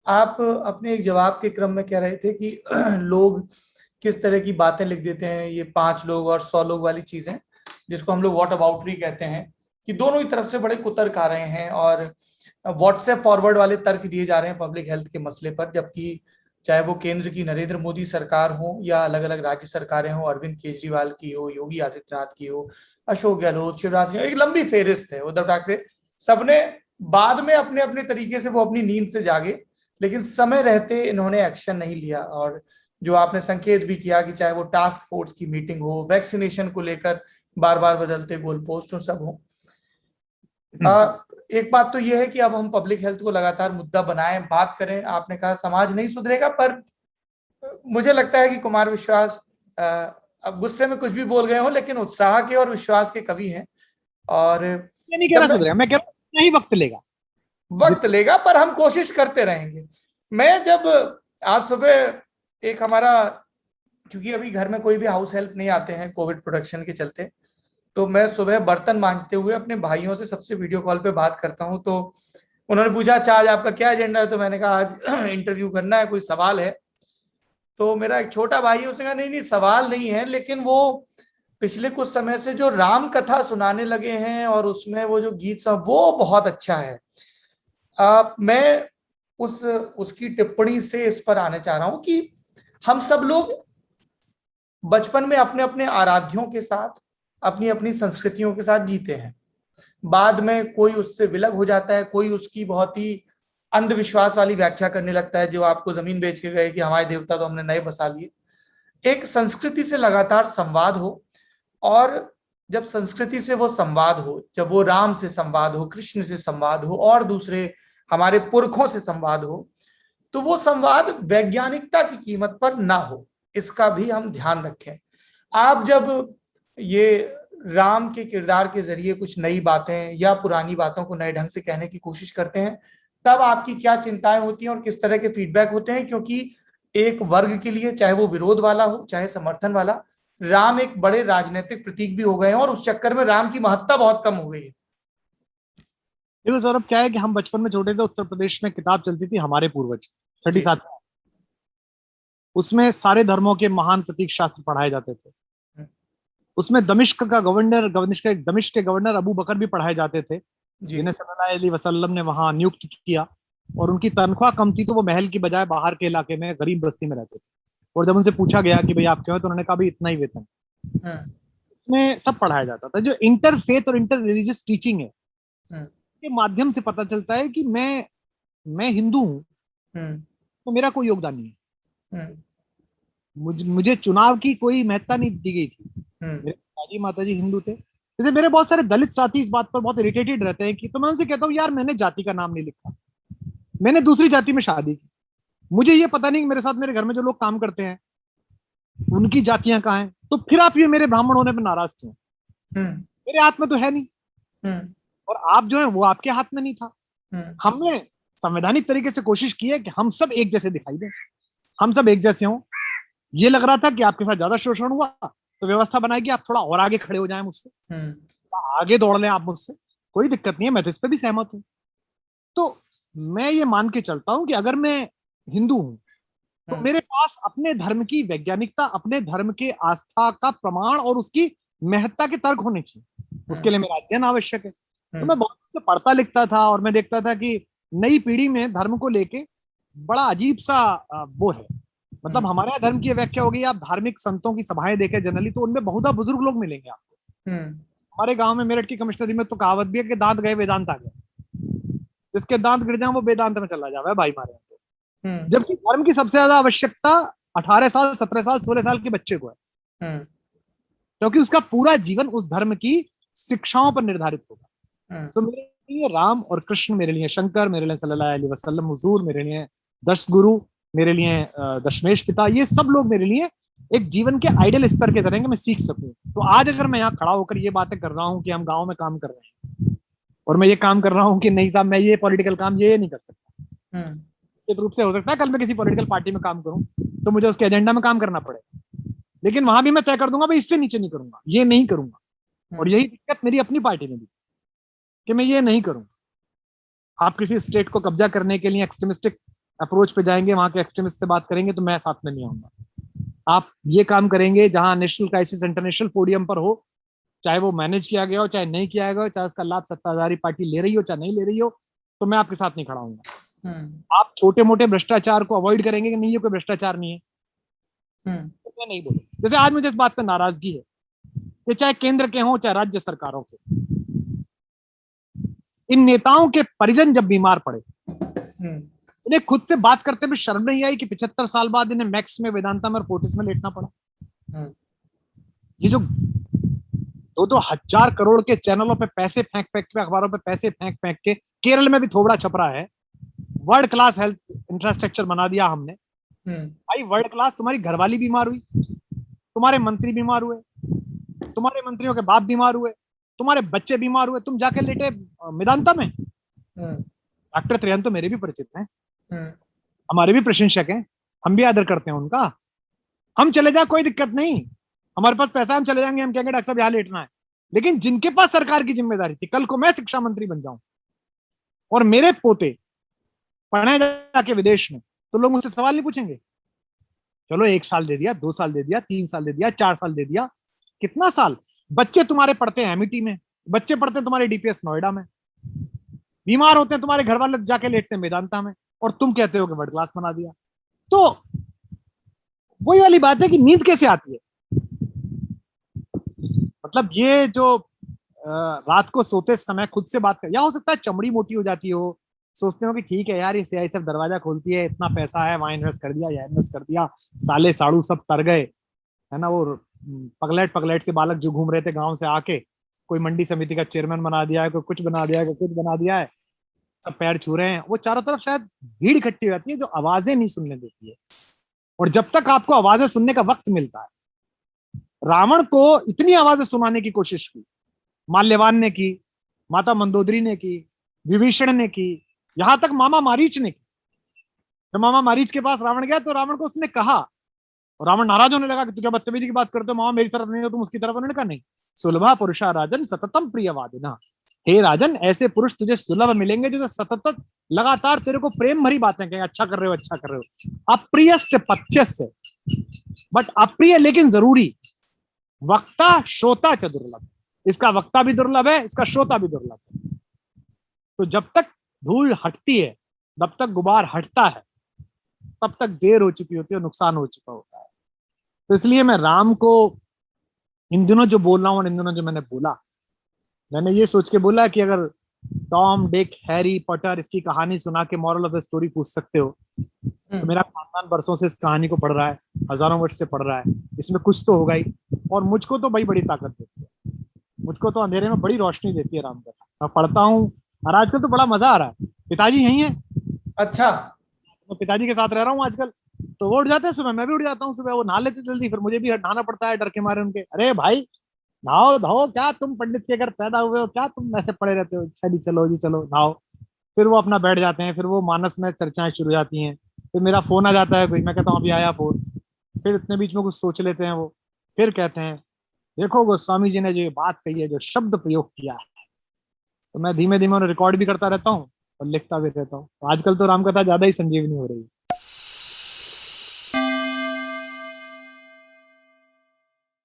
आप अपने एक जवाब के क्रम में कह रहे थे कि लोग किस तरह की बातें लिख देते हैं, ये 5 लोग और 100 लोग वाली चीजें, जिसको हम लोग व्हाट अबाउटरी कहते हैं, कि दोनों ही तरफ से बड़े कुतर्क आ रहे हैं और व्हाट्सएप फॉरवर्ड वाले तर्क दिए जा रहे हैं पब्लिक हेल्थ के मसले पर। जबकि चाहे वो केंद्र की नरेंद्र मोदी सरकार हो या अलग अलग राज्य सरकारें हो, अरविंद केजरीवाल की हो, योगी आदित्यनाथ की हो, अशोक गहलोत, शिवराज सिंह, एक लंबी फेहरिस्त है, उद्धव ठाकरे, सबने बाद में अपने अपने तरीके से वो अपनी नींद से जागे, लेकिन समय रहते इन्होंने एक्शन नहीं लिया। और जो आपने संकेत भी किया कि चाहे वो टास्क फोर्स की मीटिंग हो, वैक्सीनेशन को लेकर बार बार बदलते गोल पोस्ट हो, सब हो। एक बात तो यह है कि अब हम पब्लिक हेल्थ को लगातार मुद्दा बनाएं, बात करें। आपने कहा समाज नहीं सुधरेगा, पर मुझे लगता है कि कुमार विश्वास अब गुस्से में कुछ भी बोल गए हो, लेकिन उत्साह के और विश्वास के कवि हैं। और मैं नहीं कह रहा सुधरेगा, मैं कह रहा हूं नहीं, वक्त लेगा, वक्त लेगा, पर हम कोशिश करते रहेंगे। मैं जब आज सुबह एक हमारा, क्योंकि अभी घर में कोई भी हाउस हेल्प नहीं आते हैं कोविड प्रोटेक्शन के चलते, तो मैं सुबह बर्तन मांजते हुए अपने भाइयों से सबसे वीडियो कॉल पे बात करता हूं। तो उन्होंने पूछा, अच्छा आज आपका क्या एजेंडा है? तो मैंने कहा आज इंटरव्यू करना है, कोई सवाल है? तो मेरा एक छोटा भाई है, उसने कहा नहीं नहीं सवाल नहीं है, लेकिन वो पिछले कुछ समय से जो राम कथा सुनाने लगे हैं और उसमें वो जो गीत सब, वो बहुत अच्छा है। मैं उसकी टिप्पणी से इस पर आने चाह रहा हूं कि हम सब लोग बचपन में अपने अपने आराध्यों के साथ, अपनी अपनी संस्कृतियों के साथ जीते हैं। बाद में कोई उससे विलग हो जाता है, कोई उसकी बहुत ही अंधविश्वास वाली व्याख्या करने लगता है, जो आपको जमीन बेच के गए कि हमारे देवता तो हमने नए बसा लिए। एक संस्कृति से लगातार संवाद हो, और जब संस्कृति से वो संवाद हो, जब वो राम से संवाद हो, कृष्ण से संवाद हो और दूसरे हमारे पुरखों से संवाद हो, तो वो संवाद वैज्ञानिकता की कीमत पर ना हो, इसका भी हम ध्यान रखें। आप जब ये राम के किरदार के जरिए कुछ नई बातें या पुरानी बातों को नए ढंग से कहने की कोशिश करते हैं, तब आपकी क्या चिंताएं होती हैं और किस तरह के फीडबैक होते हैं? क्योंकि एक वर्ग के लिए, चाहे वो विरोध वाला हो चाहे समर्थन वाला, राम एक बड़े राजनीतिक प्रतीक भी हो गए हैं और उस चक्कर में राम की महत्ता बहुत कम हो गई है। देखो सौरभ, क्या है कि हम बचपन में छोटे थे, उत्तर प्रदेश में किताब चलती थी हमारे पूर्वज, छठी जी। सात, उसमें सारे धर्मों के महान प्रतीक शास्त्र पढ़ाए जाते थे। उसमें दमिश्क के गवर्नर अबू बकर भी पढ़ाए जाते थे, जी। जिन्हें सल्लल्लाहु अलैहि वसल्लम ने वहां नियुक्त किया। और उनकी तनख्वाह कम थी, तो वो महल की बजाय बाहर के इलाके में गरीब बस्ती में रहते थे। और जब उनसे पूछा गया कि भाई आप क्यों हैं, तो उन्होंने कहा भाई इतना ही वेतन। हम्म। इसमें सब पढ़ाया जाता था। जो इंटरफेथ और इंटर रिलीजियस टीचिंग है, हम्म। के माध्यम से पता चलता है कि मैं हिंदू हूं, हम्म। तो मेरा कोई योगदान नहीं है। हम्म। मुझे चुनाव की कोई महत्ता नहीं दी गई थी। हम्म। मेरे पिताजी माताजी हिंदू थे। जैसे मेरे बहुत सारे दलित साथी इस बात पर बहुत इरिटेटेड रहते हैं कि, तो मैं उनसे कहता हूँ यार, मैंने जाति का नाम नहीं लिखा, मैंने दूसरी जाति में शादी की, मुझे ये पता नहीं कि मेरे साथ मेरे घर में जो लोग काम करते हैं उनकी जातियां कहाँ हैं, तो फिर आप ये मेरे ब्राह्मण होने पर नाराज क्यों? हम्म। मेरे हाथ में तो है नहीं, हम्म। और आप जो है वो आपके हाथ में नहीं था। हम्म। हमने संवैधानिक तरीके से कोशिश की है कि हम सब एक जैसे दिखाई दें, हम सब एक जैसे हों। ये लग रहा था कि आपके साथ ज्यादा शोषण हुआ, तो व्यवस्था बनाई कि आप थोड़ा और आगे खड़े हो जाएं मुझसे, हम्म। आगे दौड़ लें आप मुझसे, कोई दिक्कत नहीं है, मैं तो इस पर भी सहमत हूं। तो मैं ये मान के चलता हूं कि अगर मैं हिंदू हूं, तो हम्म। मेरे पास अपने धर्म की वैज्ञानिकता, अपने धर्म के आस्था का प्रमाण और उसकी महत्ता के तर्क होने चाहिए। उसके हम्म। लिए मेरा अध्ययन आवश्यक है। तो हम्म। मैं बहुत से पढ़ता लिखता था, और मैं देखता था कि नई पीढ़ी में धर्म को लेके बड़ा अजीब सा वो है। मतलब हम्म। हमारे यहाँ धर्म की व्याख्या होगी, आप धार्मिक संतों की सभाएं देखें जनरली, तो उनमें बहुधा बुजुर्ग लोग मिलेंगे आपको। हम्म। हमारे गांव में, मेरठ की कमिश्नरी में तो कहावत भी है कि दांत गए वेदांत आ गए। जिसके दांत गिर जाए वो वेदांत में चला जाए भाई मारे। हम्म। जबकि धर्म की सबसे ज्यादा आवश्यकता 18 साल, 17 साल, 16 साल के बच्चे को है, हम्म। क्योंकि उसका पूरा जीवन उस धर्म की शिक्षाओं पर निर्धारित होगा। हम्म। तो मेरे लिए राम और कृष्ण, मेरे लिए शंकर, मेरे लिए सल्लल्लाहु अलैहि वसल्लम हुजूर, मेरे लिए दस गुरु, मेरे लिए दशमेश पिता, ये सब लोग मेरे लिए एक जीवन के आइडियल स्तर के तरह मैं सीख सकूं। तो आज अगर मैं यहाँ खड़ा होकर ये बातें कर रहा हूँ कि हम गाँव में काम कर रहे हैं, और मैं ये काम कर रहा हूँ कि नहीं साहब मैं ये पॉलिटिकल काम ये नहीं कर सकता, हम्म। निश्चित रूप से हो सकता है कल मैं किसी पॉलिटिकल पार्टी में काम करूं, तो मुझे उसके एजेंडा में काम करना पड़े, लेकिन वहां भी मैं तय कर दूंगा भाई इससे नीचे नहीं करूंगा, ये नहीं करूंगा। और हम्म। यही दिक्कत मेरी अपनी पार्टी में भी, कि मैं ये नहीं करूंगा। आप किसी स्टेट को कब्जा करने के लिए एक्सट्रीमिस्टिक अप्रोच पे जाएंगे, वहां के एक्सट्रीमिस्ट से बात करेंगे, तो मैं साथ में नहीं आऊंगा। आप ये काम करेंगे जहां नेशनल क्राइसिस इंटरनेशनल पोडियम पर हो, चाहे वो मैनेज किया गया हो, चाहे नहीं किया गया हो, चाहे उसका लाभ सत्ताधारी पार्टी ले रही हो चाहे नहीं ले रही हो, तो मैं आपके साथ नहीं खड़ा हूंगा। आप छोटे मोटे भ्रष्टाचार को अवॉइड करेंगे कि नहीं, ये कोई भ्रष्टाचार नहीं है, तो मैं नहीं बोलूँ। जैसे आज मुझे इस बात पर नाराजगी है कि चाहे केंद्र के हों चाहे राज्य सरकारों के, इन नेताओं के परिजन जब बीमार पड़े, इन्हें खुद से बात करते हुए शर्म नहीं आई कि 75 साल बाद इन्हें मैक्स में, वेदांता में और फोर्टिस में लेटना पड़ा। ये जो 2-2 हजार करोड़ के चैनलों पे पैसे फेंक फेंक के, अखबारों पे पैसे फेंक फेंक के, केरल में भी थोबड़ा छपरा है, वर्ल्ड क्लास हेल्थ इंफ्रास्ट्रक्चर बना दिया हमने। भाई वर्ल्ड क्लास, तुम्हारी घरवाली बीमार हुई, तुम्हारे मंत्री बीमार हुए, तुम्हारे मंत्रियों के बाप बीमार हुए, तुम्हारे बच्चे बीमार हुए, तुम जाके लेटे मेदांता में। डॉक्टर त्रियन तो मेरे भी परिचित हैं, हमारे भी प्रशंसक हैं, हम भी आदर करते हैं उनका। हम चले जाए कोई दिक्कत नहीं, हमारे पास पैसा, हम चले जाएंगे, हम कहेंगे डॉक्टर साहब यहाँ लेटना है। लेकिन जिनके पास सरकार की जिम्मेदारी थी, कल को मैं शिक्षा मंत्री बन जाऊं और मेरे पोते पढ़ने जाके विदेश में, तो लोग मुझसे सवाल नहीं पूछेंगे? चलो 1 साल दे दिया, 2 साल दे दिया, 3 साल दे दिया, 4 साल दे दिया, कितना साल? बच्चे तुम्हारे पढ़ते हैं एमईटी में, बच्चे पढ़ते हैं तुम्हारे डीपीएस नोएडा में, बीमार होते हैं तुम्हारे घर वाले जाके लेटते हैं मेदांता में, और तुम कहते हो कि वर्ल्ड क्लास बना दिया। तो वही वाली बात है कि नींद कैसे आती है। मतलब ये जो रात को सोते समय खुद से बात कर, या हो सकता है चमड़ी मोटी हो जाती हो, सोचते हो कि ठीक है यार, ये सीआई सब दरवाजा खोलती है, इतना पैसा है, वहां इन्वेस्ट कर दिया, या इन्वेस्ट कर दिया, साले साड़ू सब तर गए, है ना। वो पगलेट पगलेट से बालक जो घूम रहे थे गांव से आके, कोई मंडी समिति का चेयरमैन बना दिया है, कोई कुछ बना दिया है, कोई कुछ बना दिया है, सब पैर छू रहे हैं। वो चारों तरफ शायद भीड़ इकट्ठी हो जाती है जो आवाजें नहीं सुनने देती है, और जब तक आपको आवाजें सुनने का वक्त मिलता है, रावण को इतनी आवाजें सुनाने की कोशिश की, माल्यवान ने की, माता मंदोदरी ने की, विभीषण ने की, यहां तक मामा मारीच ने की। जब मामा मारीच के पास रावण गया तो रावण को उसने कहा, और रावण नाराज होने लगा कि तू क्या बदतमीजी की बात करते हो, मामा मेरी तरफ नहीं हो तुम उसकी तरफ। उन्होंने कहा नहीं, सुलभा पुरुषा राजन सततम प्रियवादिना, हे राजन ऐसे पुरुष तुझे सुलभ मिलेंगे जो सतत लगातार तेरे को प्रेम भरी बातें कहेंगे, अच्छा कर रहे हो, अच्छा कर रहे हो। अप्रिय से पथ्य से, बट अप्रिय लेकिन जरूरी। वक्ता श्रोता च दुर्लभ, इसका वक्ता भी दुर्लभ है, इसका श्रोता भी दुर्लभ है। तो जब तक धूल हटती है, जब तक गुबार हटता है, तब तक देर हो चुकी होती है, नुकसान हो चुका होता है। तो इसलिए मैं राम को इन दिनों जो बोल रहा हूं और इन दिनों जो मैंने बोला, मैंने ये सोच के बोला कि अगर टॉम डिक हैरी पॉटर इसकी कहानी सुना के मॉरल ऑफ द स्टोरी पूछ सकते हो, तो मेरा खानदान बरसों से इस कहानी को पढ़ रहा है, हजारों वर्ष से पढ़ रहा है, इसमें कुछ तो होगा ही। और मुझको तो भाई बड़ी ताकत देती है, मुझको तो अंधेरे में बड़ी रोशनी देती है राम कथा। मैं पढ़ता हूँ और आजकल तो बड़ा मजा आ रहा है। पिताजी यही है। अच्छा। तो पिताजी के साथ रह रहा हूँ आजकल, तो वो उठ जाते हैं सुबह, मैं भी उठ जाता हूँ सुबह, वो नहा लेते जल्दी, फिर मुझे भी नहाना पड़ता है डर के मारे उनके। अरे भाई नहाओ धो, क्या तुम पंडित के घर पैदा हुए हो, क्या तुम ऐसे पड़े रहते हो, अच्छा जी चलो जी चलो नहाओ। फिर वो अपना बैठ जाते हैं, फिर वो मानस में चर्चाएं शुरू हो जाती हैं, फिर मेरा फोन आ जाता है कोई, मैं कहता हूँ अभी आया फोन, फिर इतने बीच में कुछ सोच लेते हैं वो, फिर कहते हैं देखो गोस्वामी जी ने जो ये बात कही है, जो शब्द प्रयोग किया है, तो मैं धीमे धीमे उन्हें रिकॉर्ड भी करता रहता हूँ और लिखता भी रहता हूँ। आजकल तो रामकथा ज्यादा ही संजीवनी हो रही है।